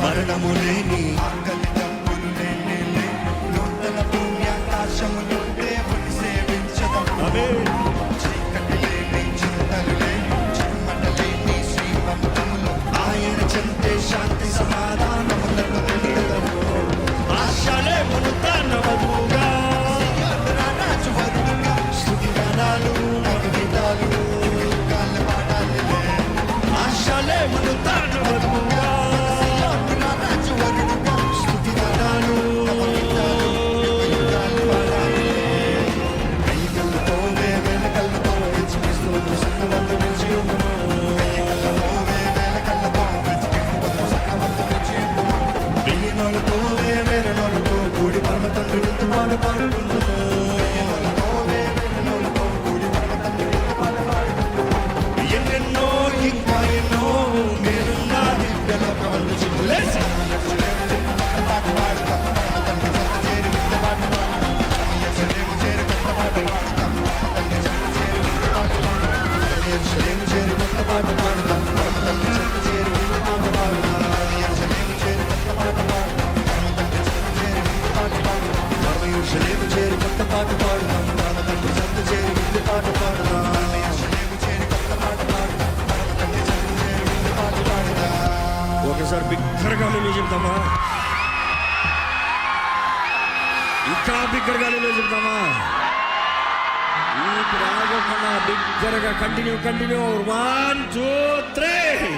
మరణము లేని ఆకలి డబ్బులు లేని నూతన పుణ్యాకాశములు దేవుని సేవించదం. చీకటి లేని చింతలు లేని చెమ్మట లేని శ్రీమంతములు ఆయన చెంతే శాంతి సమాధానములను తెలియదము. ఆశలేమును తన వధువుగా రాజువరుడుగా స్తుతి గానాలు మగవిధాలు గాలి పాడాలి. ఆశలేమును తన వధువుగా రాజువరుడుగా స్తుతి గానాలు మగవిధాలు పాడాలి. వెయ్యికళ్ళతోనే వేలకళ్ళతో వెచ్చిపిస్తూ సన్నవంతు నిలిచి ఉండును. వెయ్యికళ్ళతోనే వేలకళ్ళతో వెచ్చిపిస్తూ సన్నవంతు నిలిచి ఉండును. వెయ్యి నోళ్ళతోనే వేల నోళ్ళతో కూడి పరమ తండ్రి విందు పాట పాడుకుందును. ఎన్నెన్నో ఇంకా ఎన్నో మీరున్న దివ్యలో ప్రబంధించి పాట పాడుతాం. తండ్రి చెంత చేరి వింత పాట పాడుతాం. యెరూషలేము చేరి కొత్త పాట పాడుతాం. తండ్రి చెంత చేరి వింత పాట పాడుతాం. యెరూషలేము చేరి కొత్త పాట పాడుతాం. తండ్రి చెంత చేరి వింత పాట పాడుతాం. యెరూషలేము చేరి కొత్త పాట పాడుతాం. తండ్రి చెంత చేరి వింత పాట పాడుతాం. యెరూషలేము చేరి కొత్త పాట పాడుతాం. తండ్రి చెంత చేరి వింత పాట పాడుతాం. యెరూషలేము చేరి కొత్త పాట పాడుతాం. తండ్రి చెంత చేరి వింత పాట పాడుతాం. ఒకసారి బిగ్గరగా మేము చెప్తామా? ఇంకా బిగ్గరగా మేము చెప్తామా? ఇప్పుడు ఆగకుండా బిగ్గరగా కంటిన్యూ 1 2 3.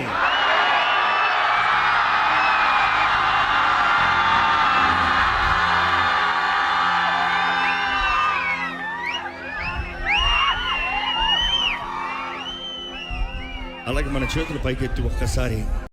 అలాగే మన చేతులు పైకెత్తి ఒక్కసారి